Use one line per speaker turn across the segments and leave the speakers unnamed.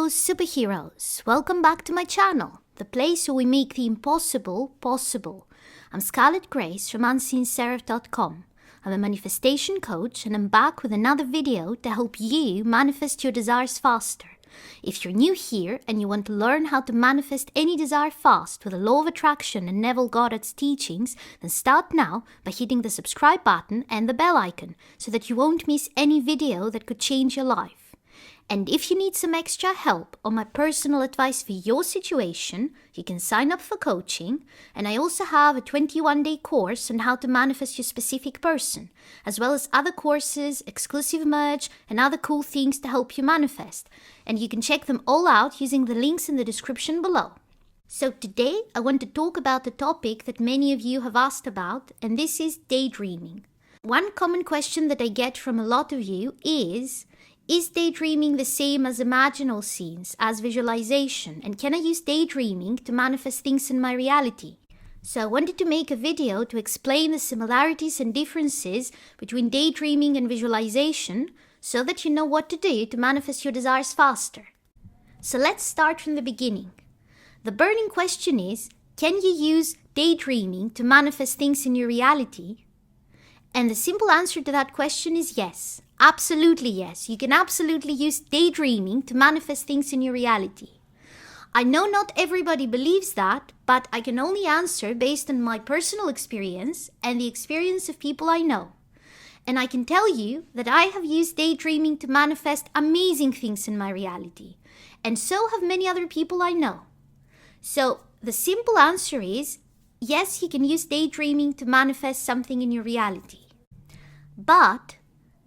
Hello superheroes, welcome back to my channel, the place where we make the impossible possible. I'm Scarlet Grace from Seraph.com. I'm a manifestation coach and I'm back with another video to help you manifest your desires faster. If you're new here and you want to learn how to manifest any desire fast with the law of attraction and Neville Goddard's teachings, then start now by hitting the subscribe button and the bell icon so that you won't miss any video that could change your life. And if you need some extra help or my personal advice for your situation, you can sign up for coaching. And I also have a 21-day course on how to manifest your specific person, as well as other courses, exclusive merch, and other cool things to help you manifest. And you can check them all out using the links in the description below. So today I want to talk about a topic that many of you have asked about, and this is daydreaming. One common question that I get from a lot of you is daydreaming the same as imaginal scenes, as visualization, and can I use daydreaming to manifest things in my reality? So I wanted to make a video to explain the similarities and differences between daydreaming and visualization so that you know what to do to manifest your desires faster. So let's start from the beginning. The burning question is, can you use daydreaming to manifest things in your reality? And the simple answer to that question is yes. Absolutely yes. You can absolutely use daydreaming to manifest things in your reality. I know not everybody believes that, but I can only answer based on my personal experience and the experience of people I know. And I can tell you that I have used daydreaming to manifest amazing things in my reality. And so have many other people I know. So the simple answer is, yes, you can use daydreaming to manifest something in your reality. But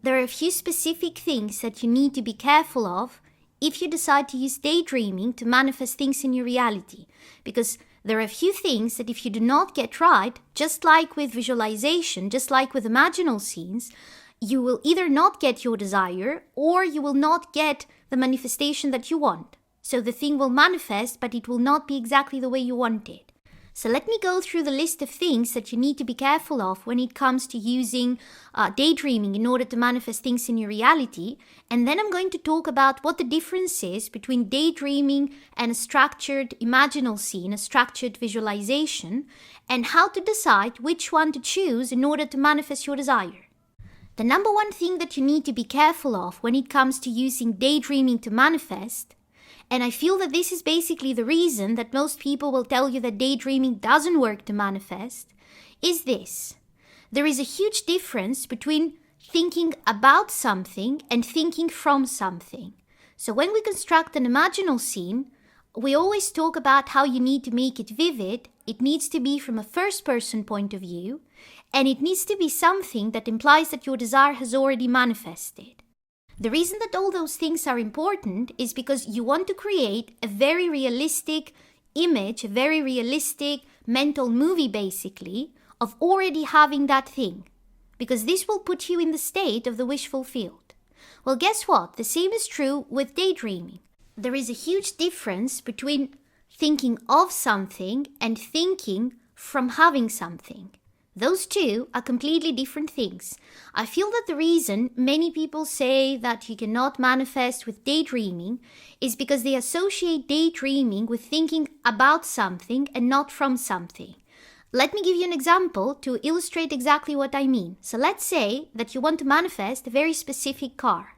there are a few specific things that you need to be careful of if you decide to use daydreaming to manifest things in your reality. Because there are a few things that if you do not get right, just like with visualization, just like with imaginal scenes, you will either not get your desire or you will not get the manifestation that you want. So the thing will manifest, but it will not be exactly the way you want it. So let me go through the list of things that you need to be careful of when it comes to using daydreaming in order to manifest things in your reality. And then I'm going to talk about what the difference is between daydreaming and a structured imaginal scene, a structured visualization, and how to decide which one to choose in order to manifest your desire. The number one thing that you need to be careful of when it comes to using daydreaming to manifest, and I feel that this is basically the reason that most people will tell you that daydreaming doesn't work to manifest, is this. There is a huge difference between thinking about something and thinking from something. So when we construct an imaginal scene, we always talk about how you need to make it vivid. It needs to be from a first-person point of view, and it needs to be something that implies that your desire has already manifested. The reason that all those things are important is because you want to create a very realistic image, a very realistic mental movie basically, of already having that thing. Because this will put you in the state of the wish fulfilled. Well, guess what? The same is true with daydreaming. There is a huge difference between thinking of something and thinking from having something. Those two are completely different things. I feel that the reason many people say that you cannot manifest with daydreaming is because they associate daydreaming with thinking about something and not from something. Let me give you an example to illustrate exactly what I mean. So let's say that you want to manifest a very specific car.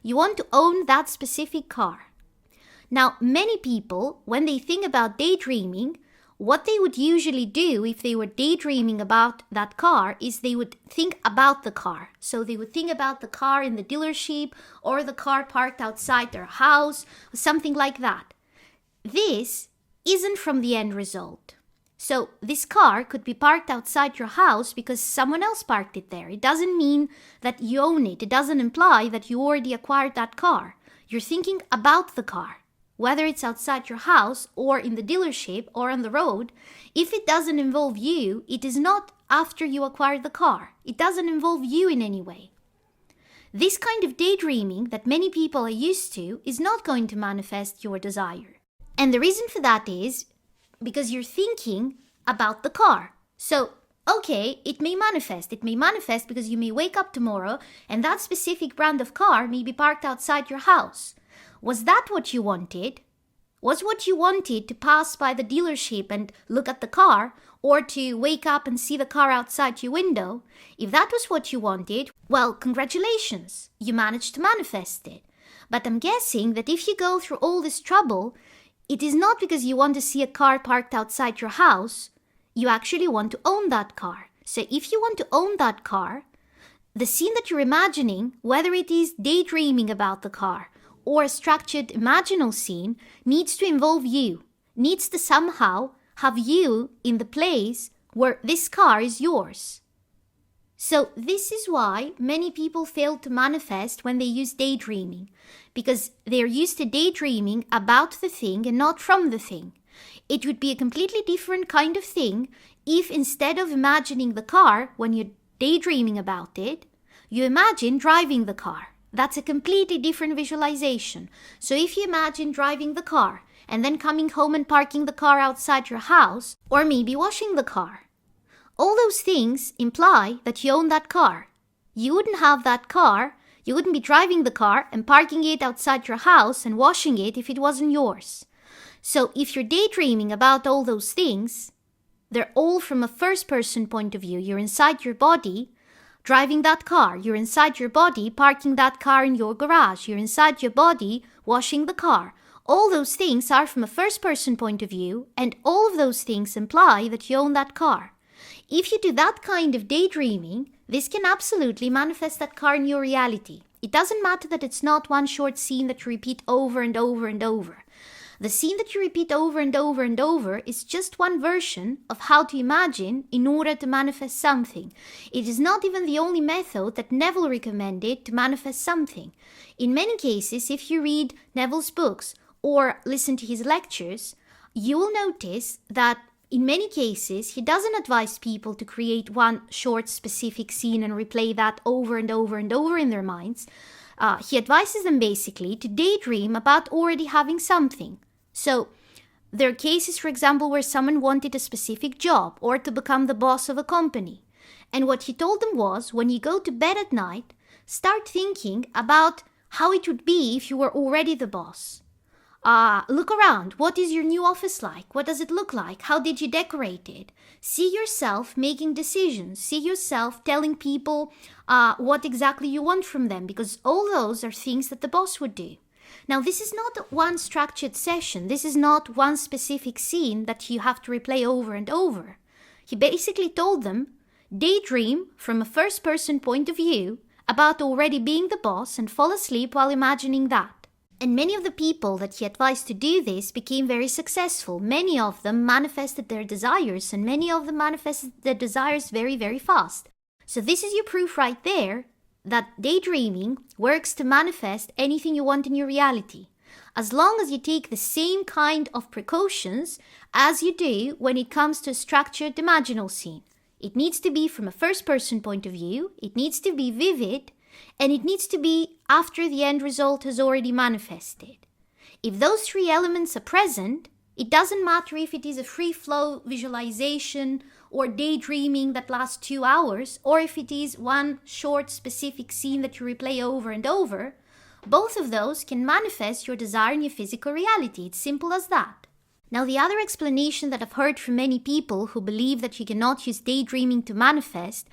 You want to own that specific car. Now, many people, when they think about daydreaming, what they would usually do if they were daydreaming about that car is they would think about the car. So they would think about the car in the dealership or the car parked outside their house or something like that. This isn't from the end result. So this car could be parked outside your house because someone else parked it there. It doesn't mean that you own it. It doesn't imply that you already acquired that car. You're thinking about the car. Whether it's outside your house or in the dealership or on the road, if it doesn't involve you, it is not after you acquired the car. It doesn't involve you in any way. This kind of daydreaming that many people are used to is not going to manifest your desire. And the reason for that is because you're thinking about the car. So, okay, it may manifest. It may manifest because you may wake up tomorrow and that specific brand of car may be parked outside your house. Was that what you wanted? Was what you wanted to pass by the dealership and look at the car, or to wake up and see the car outside your window? If that was what you wanted, well, congratulations, you managed to manifest it. But I'm guessing that if you go through all this trouble, it is not because you want to see a car parked outside your house. You actually want to own that car. So if you want to own that car, the scene that you're imagining, whether it is daydreaming about the car or a structured imaginal scene, needs to involve you, needs to somehow have you in the place where this car is yours. So this is why many people fail to manifest when they use daydreaming, because they're used to daydreaming about the thing and not from the thing. It would be a completely different kind of thing if instead of imagining the car when you're daydreaming about it, you imagine driving the car. That's a completely different visualization. So if you imagine driving the car and then coming home and parking the car outside your house, or maybe washing the car, all those things imply that you own that car. You wouldn't have that car, you wouldn't be driving the car and parking it outside your house and washing it if it wasn't yours. So if you're daydreaming about all those things, they're all from a first-person point of view. You're inside your body driving that car. You're inside your body parking that car in your garage. You're inside your body washing the car. All those things are from a first-person point of view, and all of those things imply that you own that car. If you do that kind of daydreaming, this can absolutely manifest that car in your reality. It doesn't matter that it's not one short scene that you repeat over and over and over. The scene that you repeat over and over and over is just one version of how to imagine in order to manifest something. It is not even the only method that Neville recommended to manifest something. In many cases, if you read Neville's books or listen to his lectures, you will notice that in many cases, he doesn't advise people to create one short specific scene and replay that over and over and over in their minds. He advises them basically to daydream about already having something. So there are cases, for example, where someone wanted a specific job or to become the boss of a company. And what he told them was, when you go to bed at night, start thinking about how it would be if you were already the boss. Look around. What is your new office like? What does it look like? How did you decorate it? See yourself making decisions. See yourself telling people what exactly you want from them, because all those are things that the boss would do. Now, this is not one structured session. This is not one specific scene that you have to replay over and over. He basically told them, daydream from a first-person point of view about already being the boss and fall asleep while imagining that. And many of the people that he advised to do this became very successful. Many of them manifested their desires, and many of them manifested their desires very, very fast. So this is your proof right there that daydreaming works to manifest anything you want in your reality, as long as you take the same kind of precautions as you do when it comes to a structured imaginal scene. It needs to be from a first-person point of view, it needs to be vivid, and it needs to be after the end result has already manifested. If those three elements are present, it doesn't matter if it is a free-flow visualization or daydreaming that lasts 2 hours, or if it is one short specific scene that you replay over and over. Both of those can manifest your desire in your physical reality. It's simple as that. Now, the other explanation that I've heard from many people who believe that you cannot use daydreaming to manifest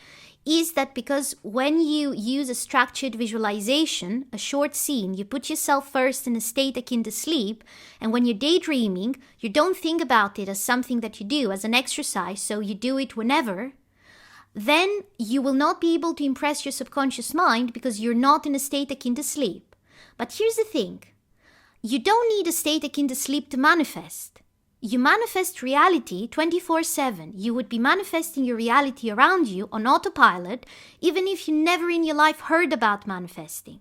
is that because when you use a structured visualization, a short scene, you put yourself first in a state akin to sleep, and when you're daydreaming, you don't think about it as something that you do, as an exercise, so you do it whenever, then you will not be able to impress your subconscious mind because you're not in a state akin to sleep. But here's the thing. You don't need a state akin to sleep to manifest. You manifest reality 24/7. You would be manifesting your reality around you on autopilot, even if you never in your life heard about manifesting.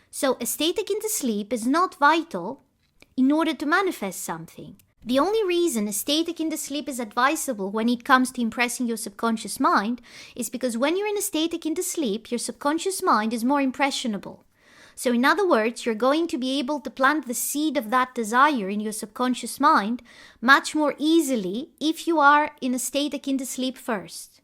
So a state akin to sleep is not vital in order to manifest something. The only reason a state akin to sleep is advisable when it comes to impressing your subconscious mind is because when you're in a state akin to sleep, your subconscious mind is more impressionable. So in other words, you're going to be able to plant the seed of that desire in your subconscious mind much more easily if you are in a state akin to sleep first.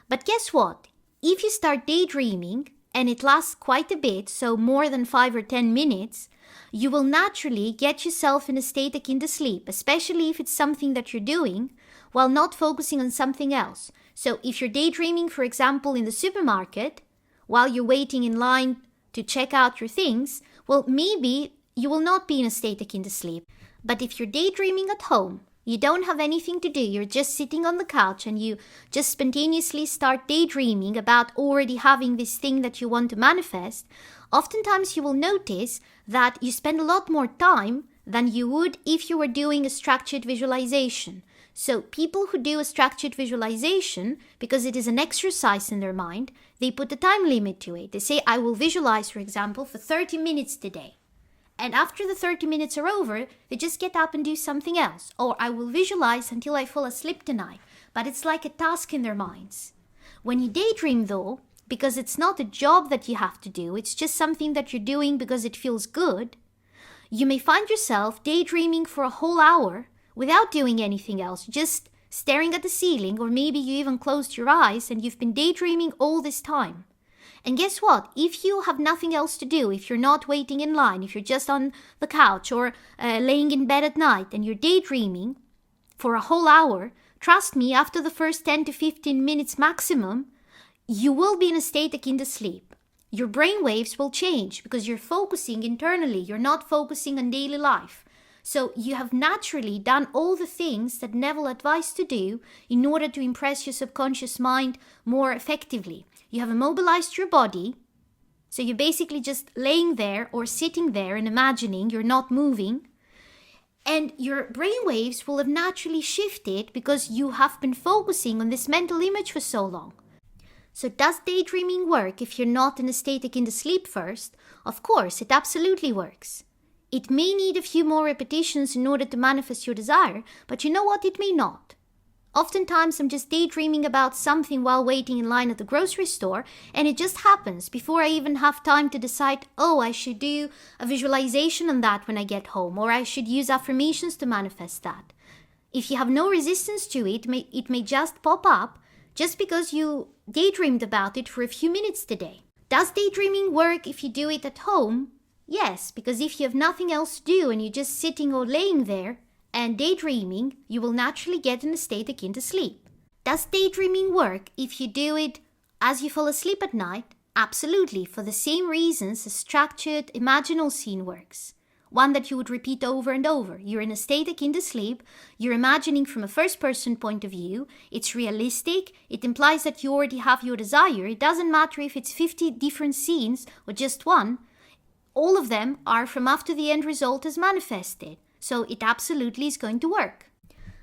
But guess what? If you start daydreaming and it lasts quite a bit, so more than 5 or 10 minutes, you will naturally get yourself in a state akin to sleep, especially if it's something that you're doing while not focusing on something else. So if you're daydreaming, for example, in the supermarket, while you're waiting in line to check out your things, well, maybe you will not be in a state akin to sleep. But if you're daydreaming at home, you don't have anything to do, you're just sitting on the couch and you just spontaneously start daydreaming about already having this thing that you want to manifest, oftentimes you will notice that you spend a lot more time than you would if you were doing a structured visualization. So people who do a structured visualization, because it is an exercise in their mind, they put a time limit to it. They say, I will visualize, for example, for 30 minutes today. And after the 30 minutes are over, they just get up and do something else. Or I will visualize until I fall asleep tonight. But it's like a task in their minds. When you daydream though, because it's not a job that you have to do, it's just something that you're doing because it feels good, you may find yourself daydreaming for a whole hour without doing anything else, just staring at the ceiling, or maybe you even closed your eyes and you've been daydreaming all this time. And guess what? If you have nothing else to do, if you're not waiting in line, if you're just on the couch or laying in bed at night and you're daydreaming for a whole hour, trust me, after the first 10 to 15 minutes maximum, you will be in a state akin to sleep. Your brain waves will change because you're focusing internally. You're not focusing on daily life. So you have naturally done all the things that Neville advised to do in order to impress your subconscious mind more effectively. You have immobilized your body, so you're basically just laying there or sitting there and imagining you're not moving, and your brain waves will have naturally shifted because you have been focusing on this mental image for so long. So does daydreaming work if you're not in a state akin to sleep first? Of course, it absolutely works. It may need a few more repetitions in order to manifest your desire, but you know what? It may not. Oftentimes I'm just daydreaming about something while waiting in line at the grocery store, and it just happens before I even have time to decide, oh, I should do a visualization on that when I get home, or I should use affirmations to manifest that. If you have no resistance to it, it may just pop up just because you daydreamed about it for a few minutes today. Does daydreaming work if you do it at home? Yes, because if you have nothing else to do and you're just sitting or laying there and daydreaming, you will naturally get in a state akin to sleep. Does daydreaming work if you do it as you fall asleep at night? Absolutely, for the same reasons a structured imaginal scene works. One that you would repeat over and over. You're in a state akin to sleep, you're imagining from a first-person point of view, it's realistic, it implies that you already have your desire. It doesn't matter if it's 50 different scenes or just one. All of them are from after the end result is manifested. So it absolutely is going to work.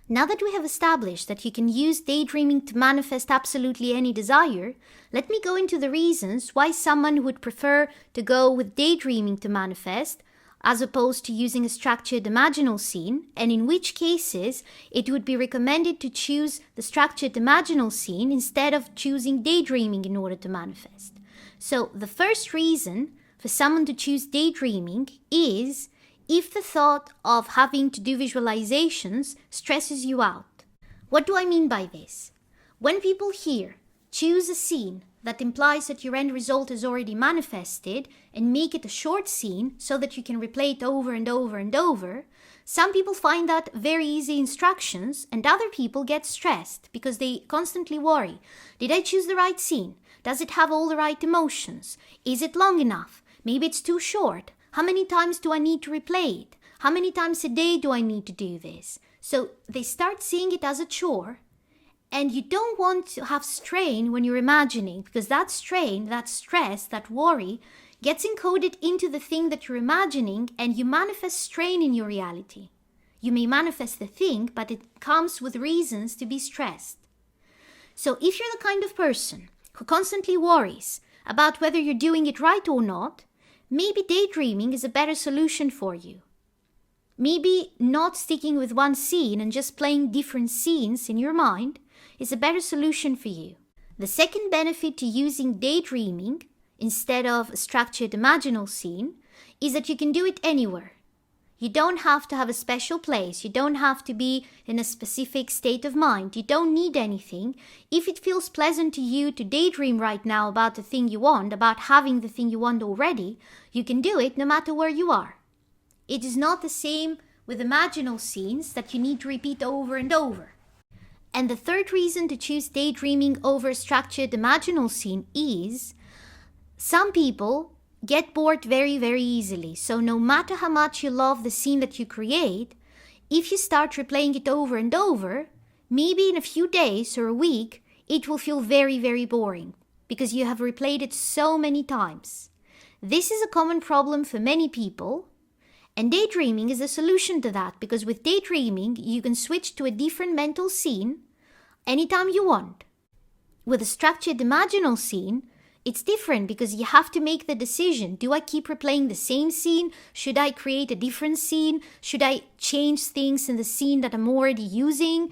Now that we have established that you can use daydreaming to manifest absolutely any desire, let me go into the reasons why someone would prefer to go with daydreaming to manifest as opposed to using a structured imaginal scene, and in which cases it would be recommended to choose the structured imaginal scene instead of choosing daydreaming in order to manifest. So the first reason for someone to choose daydreaming is if the thought of having to do visualizations stresses you out. What do I mean by this? When people here choose a scene that implies that your end result is already manifested and make it a short scene so that you can replay it over and over and over, some people find that very easy instructions and other people get stressed because they constantly worry. Did I choose the right scene? Does it have all the right emotions? Is it long enough? Maybe it's too short. How many times do I need to replay it? How many times a day do I need to do this? So they start seeing it as a chore, and you don't want to have strain when you're imagining, because that strain, that stress, that worry gets encoded into the thing that you're imagining, and you manifest strain in your reality. You may manifest the thing, but it comes with reasons to be stressed. So if you're the kind of person who constantly worries about whether you're doing it right or not, maybe daydreaming is a better solution for you. Maybe not sticking with one scene and just playing different scenes in your mind is a better solution for you. The second benefit to using daydreaming instead of a structured imaginal scene is that you can do it anywhere. You don't have to have a special place. You don't have to be in a specific state of mind. You don't need anything. If it feels pleasant to you to daydream right now about the thing you want, about having the thing you want already, you can do it no matter where you are. It is not the same with imaginal scenes that you need to repeat over and over. And the third reason to choose daydreaming over a structured imaginal scene is some people get bored very, very easily. So no matter how much you love the scene that you create, if you start replaying it over and over, maybe in a few days or a week, it will feel very, very boring because you have replayed it so many times. This is a common problem for many people. And daydreaming is a solution to that, because with daydreaming, you can switch to a different mental scene anytime you want. With a structured imaginal scene, it's different because you have to make the decision. Do I keep replaying the same scene? Should I create a different scene? Should I change things in the scene that I'm already using?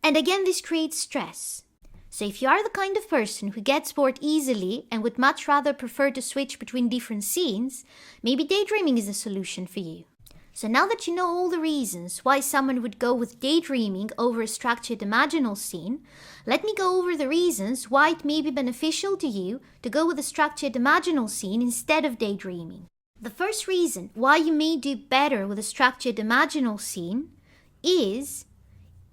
And again, this creates stress. So if you are the kind of person who gets bored easily and would much rather prefer to switch between different scenes, maybe daydreaming is a solution for you. So now that you know all the reasons why someone would go with daydreaming over a structured imaginal scene, let me go over the reasons why it may be beneficial to you to go with a structured imaginal scene instead of daydreaming. The first reason why you may do better with a structured imaginal scene is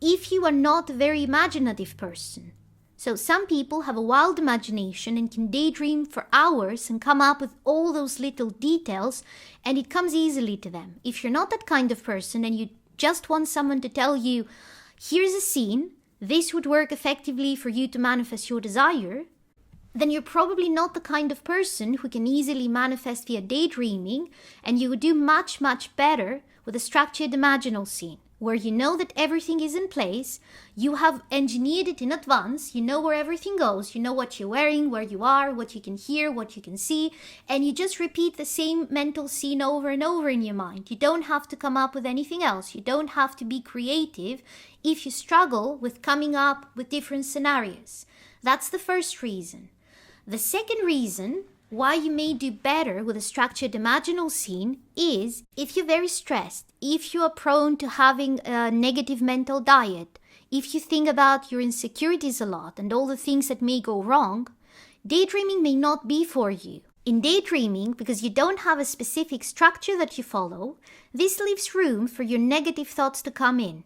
if you are not a very imaginative person. So some people have a wild imagination and can daydream for hours and come up with all those little details, and it comes easily to them. If you're not that kind of person and you just want someone to tell you, here's a scene, this would work effectively for you to manifest your desire, then you're probably not the kind of person who can easily manifest via daydreaming, and you would do much, much better with a structured imaginal scene, where you know that everything is in place, you have engineered it in advance, you know where everything goes, you know what you're wearing, where you are, what you can hear, what you can see, and you just repeat the same mental scene over and over in your mind. You don't have to come up with anything else. You don't have to be creative if you struggle with coming up with different scenarios. That's the first reason. The second reason why you may do better with a structured imaginal scene is if you're very stressed, if you are prone to having a negative mental diet, if you think about your insecurities a lot and all the things that may go wrong, daydreaming may not be for you. In daydreaming, because you don't have a specific structure that you follow, this leaves room for your negative thoughts to come in.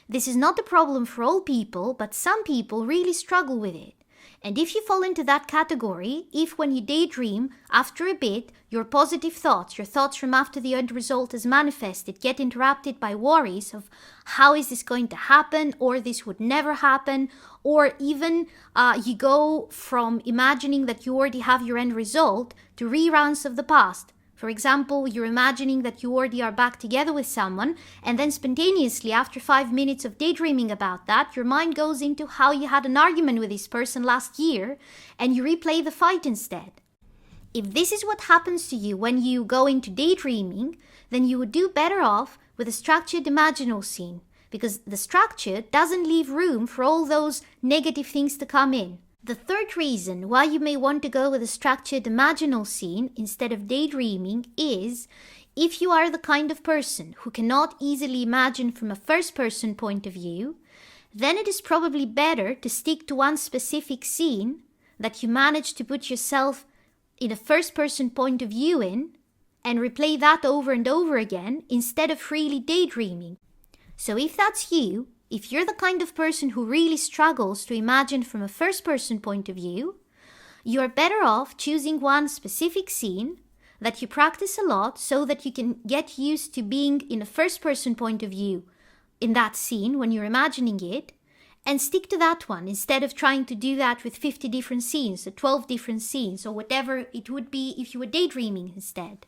This is not a problem for all people, but some people really struggle with it. And if you fall into that category, if when you daydream, after a bit, your positive thoughts, your thoughts from after the end result is manifested, get interrupted by worries of how is this going to happen, or this would never happen, or even you go from imagining that you already have your end result to reruns of the past. For example, you're imagining that you already are back together with someone, and then spontaneously, after 5 minutes of daydreaming about that, your mind goes into how you had an argument with this person last year, and you replay the fight instead. If this is what happens to you when you go into daydreaming, then you would do better off with a structured imaginal scene, because the structure doesn't leave room for all those negative things to come in. The third reason why you may want to go with a structured imaginal scene instead of daydreaming is if you are the kind of person who cannot easily imagine from a first-person point of view, then it is probably better to stick to one specific scene that you manage to put yourself in a first-person point of view in and replay that over and over again instead of freely daydreaming. So if that's you, if you're the kind of person who really struggles to imagine from a first-person point of view, you are better off choosing one specific scene that you practice a lot so that you can get used to being in a first-person point of view in that scene when you're imagining it, and stick to that one instead of trying to do that with 50 different scenes or 12 different scenes or whatever it would be if you were daydreaming instead.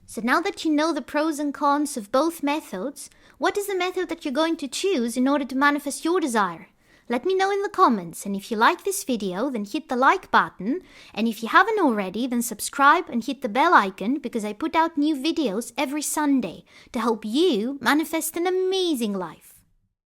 So now that you know the pros and cons of both methods, what is the method that you're going to choose in order to manifest your desire? Let me know in the comments, and if you like this video, then hit the like button, and if you haven't already, then subscribe and hit the bell icon because I put out new videos every Sunday to help you manifest an amazing life.